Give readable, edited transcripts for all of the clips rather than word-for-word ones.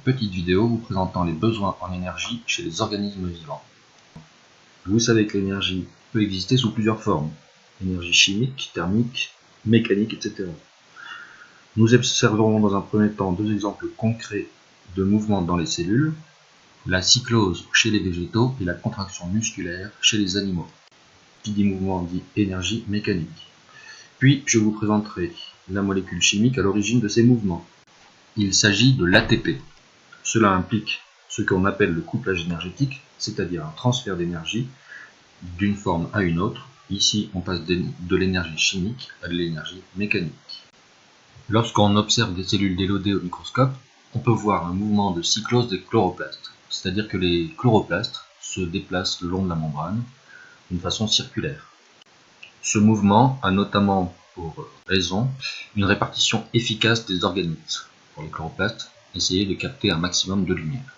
petite vidéo vous présentant les besoins en énergie chez les organismes vivants. Vous savez que l'énergie peut exister sous plusieurs formes. Énergie chimique, thermique, mécanique, etc. Nous observerons dans un premier temps deux exemples concrets de mouvements dans les cellules, la cyclose chez les végétaux et la contraction musculaire chez les animaux. Qui dit mouvement dit énergie mécanique. Puis je vous présenterai la molécule chimique à l'origine de ces mouvements. Il s'agit de l'ATP. Cela implique ce qu'on appelle le couplage énergétique, c'est-à-dire un transfert d'énergie d'une forme à une autre. Ici, on passe de l'énergie chimique à de l'énergie mécanique. Lorsqu'on observe des cellules délodées au microscope, on peut voir un mouvement de cyclose des chloroplastes, c'est-à-dire que les chloroplastes se déplacent le long de la membrane d'une façon circulaire. Ce mouvement a notamment pour raison une répartition efficace des organites. Pour les chloroplastes, essayer de capter un maximum de lumière.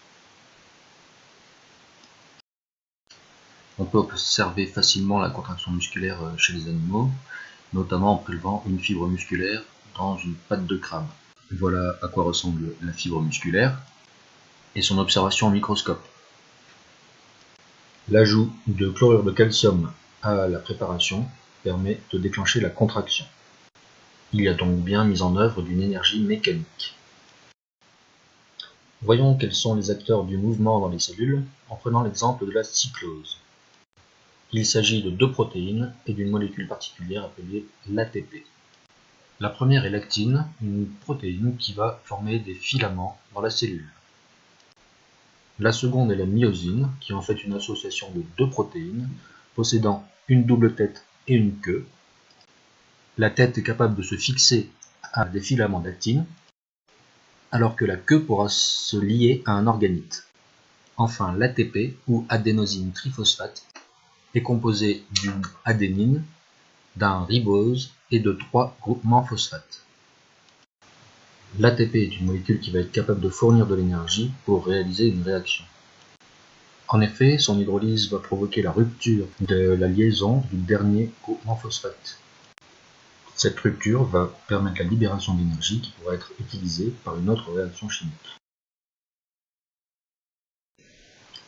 On peut observer facilement la contraction musculaire chez les animaux, notamment en prélevant une fibre musculaire dans une patte de crabe. Voilà à quoi ressemble la fibre musculaire et son observation au microscope. L'ajout de chlorure de calcium à la préparation permet de déclencher la contraction. Il y a donc bien mise en œuvre d'une énergie mécanique. Voyons quels sont les acteurs du mouvement dans les cellules en prenant l'exemple de la cyclose. Il s'agit de deux protéines et d'une molécule particulière appelée l'ATP. La première est l'actine, une protéine qui va former des filaments dans la cellule. La seconde est la myosine, qui est en fait une association de deux protéines possédant une double tête et une queue. La tête est capable de se fixer à des filaments d'actine, alors que la queue pourra se lier à un organite. Enfin, l'ATP, ou adénosine triphosphate, est composé d'une adénine, d'un ribose et de 3 groupements phosphates. L'ATP est une molécule qui va être capable de fournir de l'énergie pour réaliser une réaction. En effet, son hydrolyse va provoquer la rupture de la liaison du dernier groupement phosphate. Cette rupture va permettre la libération d'énergie qui pourra être utilisée par une autre réaction chimique.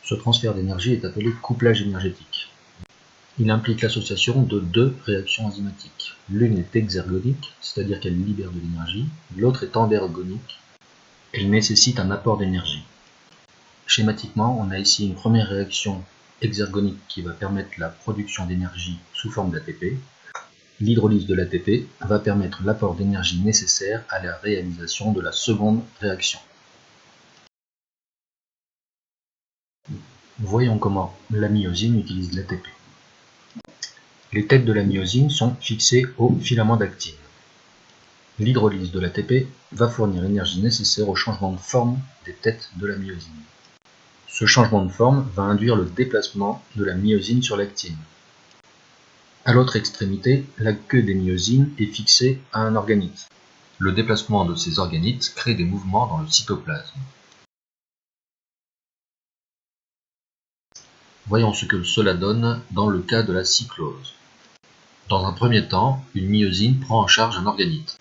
Ce transfert d'énergie est appelé couplage énergétique. Il implique l'association de deux réactions enzymatiques. L'une est exergonique, c'est-à-dire qu'elle libère de l'énergie, l'autre est endergonique, elle nécessite un apport d'énergie. Schématiquement, on a ici une première réaction exergonique qui va permettre la production d'énergie sous forme d'ATP. L'hydrolyse de l'ATP va permettre l'apport d'énergie nécessaire à la réalisation de la seconde réaction. Voyons comment la myosine utilise l'ATP. Les têtes de la myosine sont fixées au filament d'actine. L'hydrolyse de l'ATP va fournir l'énergie nécessaire au changement de forme des têtes de la myosine. Ce changement de forme va induire le déplacement de la myosine sur l'actine. À l'autre extrémité, la queue des myosines est fixée à un organite. Le déplacement de ces organites crée des mouvements dans le cytoplasme. Voyons ce que cela donne dans le cas de la cyclose. Dans un premier temps, une myosine prend en charge un organite.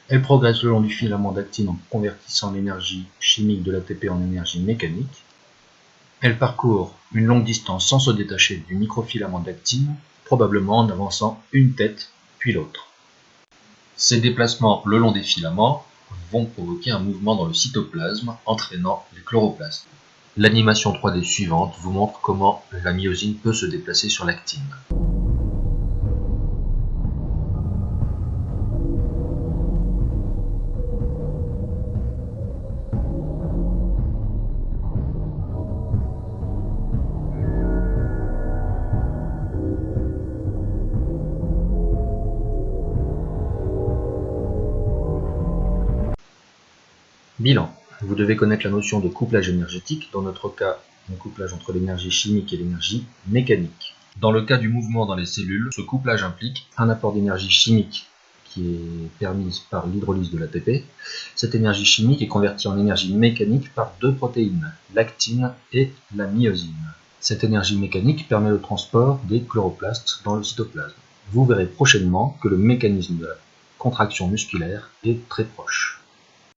Elle progresse le long du filament d'actine en convertissant l'énergie chimique de l'ATP en énergie mécanique. Elle parcourt une longue distance sans se détacher du microfilament d'actine, probablement en avançant une tête puis l'autre. Ces déplacements le long des filaments vont provoquer un mouvement dans le cytoplasme, entraînant les chloroplastes. L'animation 3D suivante vous montre comment la myosine peut se déplacer sur l'actine. Bilan. Vous devez connaître la notion de couplage énergétique, dans notre cas, un couplage entre l'énergie chimique et l'énergie mécanique. Dans le cas du mouvement dans les cellules, ce couplage implique un apport d'énergie chimique qui est permise par l'hydrolyse de l'ATP. Cette énergie chimique est convertie en énergie mécanique par deux protéines, l'actine et la myosine. Cette énergie mécanique permet le transport des chloroplastes dans le cytoplasme. Vous verrez prochainement que le mécanisme de la contraction musculaire est très proche.